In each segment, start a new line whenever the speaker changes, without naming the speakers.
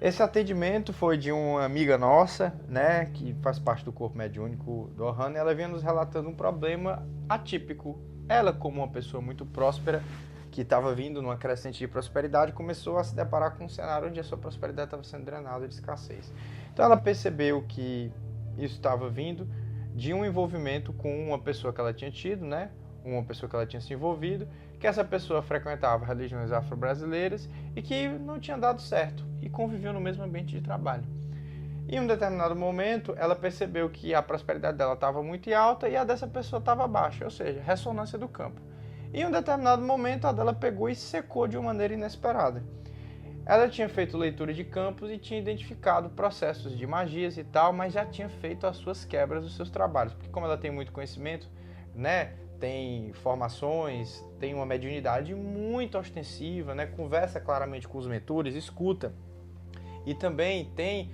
Esse atendimento foi de uma amiga nossa, né, que faz parte do corpo mediúnico do Ohana, e ela vinha nos relatando um problema atípico. Ela, como uma pessoa muito próspera, que estava vindo numa crescente de prosperidade, começou a se deparar com um cenário onde a sua prosperidade estava sendo drenada de escassez. Então ela percebeu que isso estava vindo de um envolvimento com uma pessoa que ela tinha tido, né, uma pessoa que ela tinha se envolvido, que essa pessoa frequentava religiões afro-brasileiras e que não tinha dado certo e conviveu no mesmo ambiente de trabalho. Em um determinado momento, ela percebeu que a prosperidade dela estava muito alta e a dessa pessoa estava baixa, ou seja, ressonância do campo. Em um determinado momento, a dela pegou e secou de uma maneira inesperada. Ela tinha feito leitura de campos e tinha identificado processos de magias e tal, mas já tinha feito as suas quebras dos seus trabalhos, porque como ela tem muito conhecimento, né, tem formações, tem uma mediunidade muito ostensiva, né, conversa claramente com os mentores, escuta, e também tem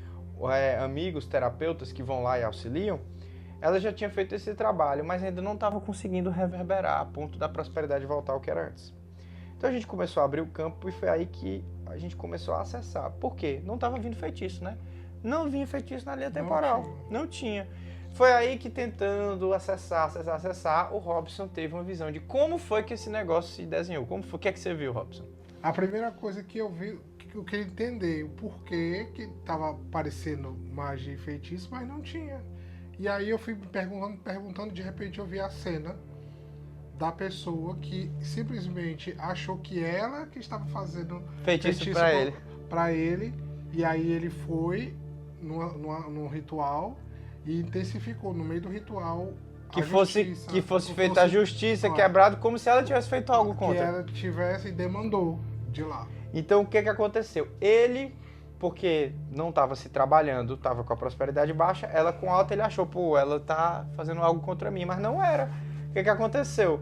amigos terapeutas que vão lá e auxiliam. Ela já tinha feito esse trabalho, mas ainda não estava conseguindo reverberar a ponto da prosperidade voltar ao que era antes. Então a gente começou a abrir o campo e foi aí que a gente começou a acessar. Por quê? Não estava vindo feitiço, né? Não vinha feitiço na linha temporal. Não tinha. Foi aí que, tentando acessar, o Robson teve uma visão de como foi que esse negócio se desenhou. Como foi? O que é que você viu, Robson?
A primeira coisa que eu vi, que eu queria entender o porquê que tava parecendo magia e feitiço, mas não tinha. E aí eu fui me perguntando, de repente eu vi a cena da pessoa que simplesmente achou que ela que estava fazendo
Feitiço para ele.
Pra ele, e aí ele foi num ritual e intensificou no meio do ritual
que fosse feita a justiça, quebrado, como se ela tivesse feito algo contra.
Que ela tivesse e demandou de lá.
Então o que aconteceu? Ele, porque não estava se trabalhando, estava com a prosperidade baixa, ela com alta, ele achou, pô, ela tá fazendo algo contra mim, mas não era. O que aconteceu?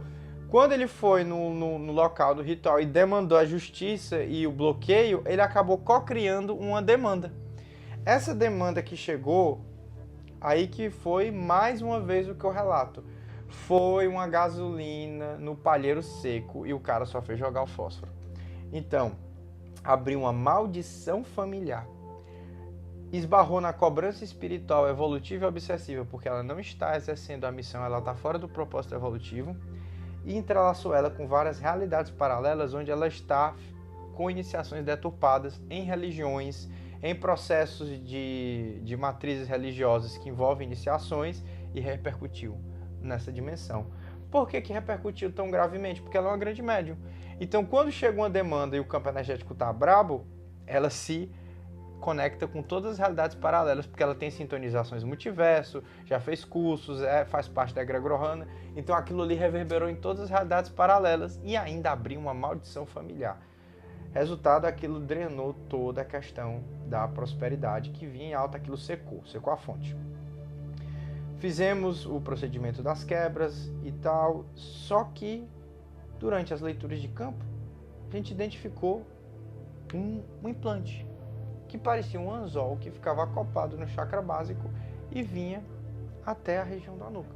Quando ele foi no local do ritual e demandou a justiça e o bloqueio, ele acabou co-criando uma demanda. Essa demanda que chegou, aí que foi mais uma vez o que eu relato. Foi uma gasolina no palheiro seco e o cara só fez jogar o fósforo. Então, abriu uma maldição familiar. Esbarrou na cobrança espiritual evolutiva e obsessiva, porque ela não está exercendo a missão, ela está fora do propósito evolutivo. E entrelaçou ela com várias realidades paralelas, onde ela está com iniciações deturpadas em religiões, em processos de matrizes religiosas que envolvem iniciações, e repercutiu nessa dimensão. Por que repercutiu tão gravemente? Porque ela é uma grande médium. Então, quando chega uma demanda e o campo energético está brabo, ela se conecta com todas as realidades paralelas, porque ela tem sintonizações multiverso, já fez cursos, faz parte da egrégora Ohana, então aquilo ali reverberou em todas as realidades paralelas e ainda abriu uma maldição familiar. Resultado, aquilo drenou toda a questão da prosperidade que vinha em alta, aquilo secou a fonte. Fizemos o procedimento das quebras e tal, só que durante as leituras de campo, a gente identificou um implante que parecia um anzol que ficava acoplado no chakra básico e vinha até a região da nuca.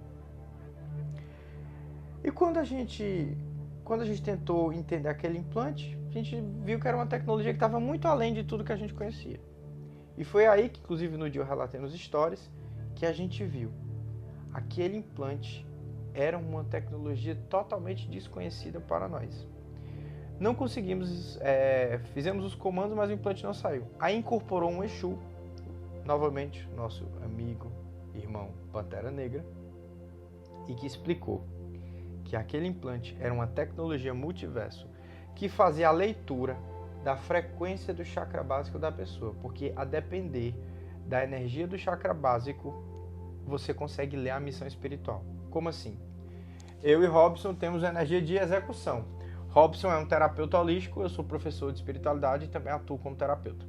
E quando a gente tentou entender aquele implante, a gente viu que era uma tecnologia que estava muito além de tudo que a gente conhecia. E foi aí que, inclusive no dia eu relatei nos stories, que a gente viu. Aquele implante era uma tecnologia totalmente desconhecida para nós. Não conseguimos, fizemos os comandos, mas o implante não saiu. Aí incorporou um Exu, novamente, nosso amigo, irmão Pantera Negra, e que explicou que aquele implante era uma tecnologia multiverso que fazia a leitura da frequência do chakra básico da pessoa, porque a depender da energia do chakra básico, você consegue ler a missão espiritual. Como assim? Eu e Robson temos energia de execução. Robson é um terapeuta holístico, eu sou professor de espiritualidade e também atuo como terapeuta.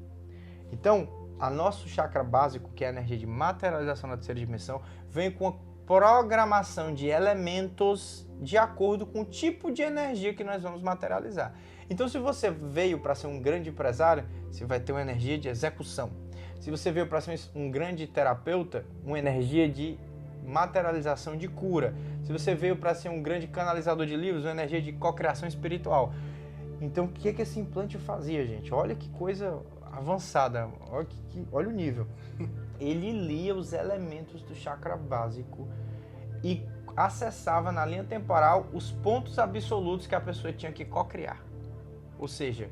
Então, a nosso chakra básico, que é a energia de materialização na terceira dimensão, vem com a programação de elementos de acordo com o tipo de energia que nós vamos materializar. Então, se você veio para ser um grande empresário, você vai ter uma energia de execução. Se você veio para ser um grande terapeuta, uma energia de materialização de cura. Se você veio para ser um grande canalizador de livros, uma energia de cocriação espiritual. Então, o que esse implante fazia, gente? Olha que coisa avançada, olha o nível. Ele lia os elementos do chakra básico e acessava na linha temporal os pontos absolutos que a pessoa tinha que co-criar. Ou seja,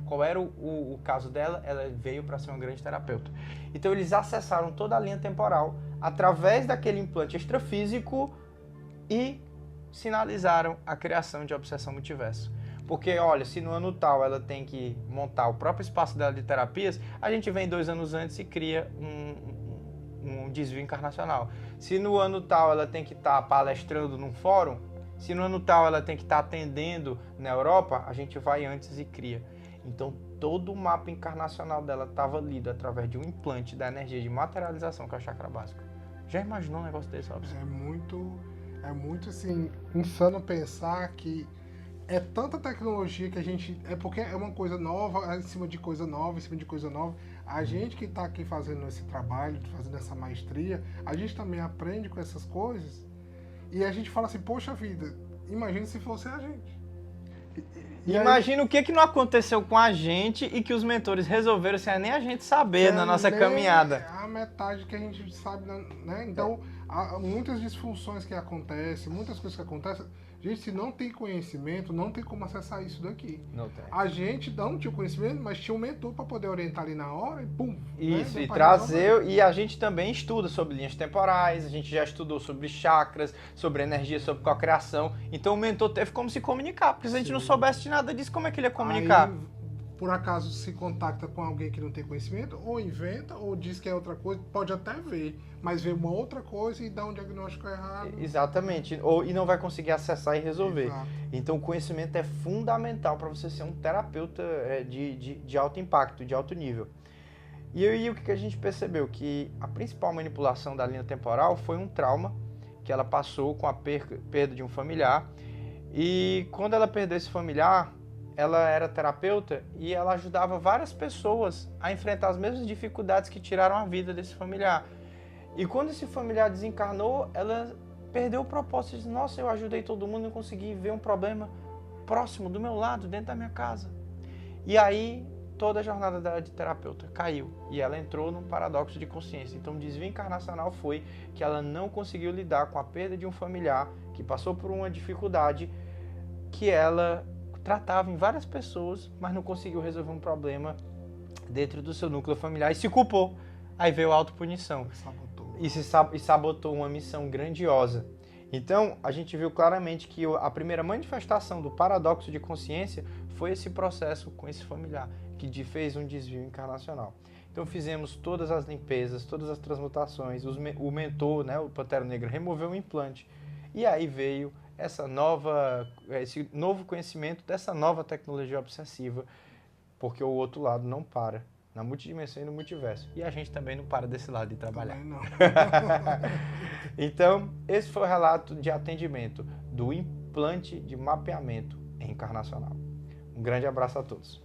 qual era o caso dela? Ela veio para ser uma grande terapeuta. Então eles acessaram toda a linha temporal através daquele implante extrafísico e sinalizaram a criação de Obsessão Multiverso. Porque, olha, se no ano tal ela tem que montar o próprio espaço dela de terapias, a gente vem 2 anos antes e cria um desvio encarnacional. Se no ano tal ela tem que estar palestrando num fórum, se no ano tal ela tem que estar atendendo na Europa, a gente vai antes e cria. Então, todo o mapa encarnacional dela estava lido através de um implante da energia de materialização, que é o chakra básico. Já imaginou um negócio desse, Robson?
É muito assim, insano pensar que é tanta tecnologia que a gente... É porque é uma coisa nova, em cima de coisa nova, em cima de coisa nova. A gente que está aqui fazendo esse trabalho, fazendo essa maestria, a gente também aprende com essas coisas. E a gente fala assim, poxa vida, imagina se fosse a gente.
Imagina o que não aconteceu com a gente e que os mentores resolveram sem nem a gente saber na nossa caminhada.
A metade que a gente sabe, né? Então, há muitas disfunções que acontecem, muitas coisas que acontecem. Gente, se não tem conhecimento, não tem como acessar isso daqui.
Não tem.
A gente não tinha conhecimento, mas tinha um mentor para poder orientar ali na hora e pum.
Isso,
né?
e trazer. E a gente também estuda sobre linhas temporais, a gente já estudou sobre chakras, sobre energia, sobre cocriação. Então o mentor teve como se comunicar, porque se a gente não soubesse de nada disso, como é que ele ia comunicar?
Aí, por acaso se contacta com alguém que não tem conhecimento, ou inventa, ou diz que é outra coisa, pode até ver, mas vê uma outra coisa e dá um diagnóstico errado.
Exatamente, e não vai conseguir acessar e resolver.
Exato.
Então o conhecimento é fundamental para você ser um terapeuta de alto impacto, de alto nível. E aí o que a gente percebeu? Que a principal manipulação da linha temporal foi um trauma que ela passou com a perda de um familiar, e quando ela perdeu esse familiar, ela era terapeuta e ela ajudava várias pessoas a enfrentar as mesmas dificuldades que tiraram a vida desse familiar. E quando esse familiar desencarnou, ela perdeu o propósito e disse, nossa, eu ajudei todo mundo e consegui ver um problema próximo, do meu lado, dentro da minha casa. E aí, toda a jornada dela de terapeuta caiu e ela entrou num paradoxo de consciência. Então, o desvio encarnacional foi que ela não conseguiu lidar com a perda de um familiar que passou por uma dificuldade que ela tratava em várias pessoas, mas não conseguiu resolver um problema dentro do seu núcleo familiar e se culpou. Aí veio a autopunição e sabotou uma missão grandiosa. Então, a gente viu claramente que a primeira manifestação do paradoxo de consciência foi esse processo com esse familiar, que fez um desvio encarnacional. Então, fizemos todas as limpezas, todas as transmutações, o mentor, né, o Pantera Negra, removeu o implante. E aí veio esse novo conhecimento dessa nova tecnologia obsessiva, porque o outro lado não para, na multidimensão e no multiverso. E a gente também não para desse lado de trabalhar.
Também não.
Então, esse foi o relato de atendimento do implante de mapeamento encarnacional. Um grande abraço a todos.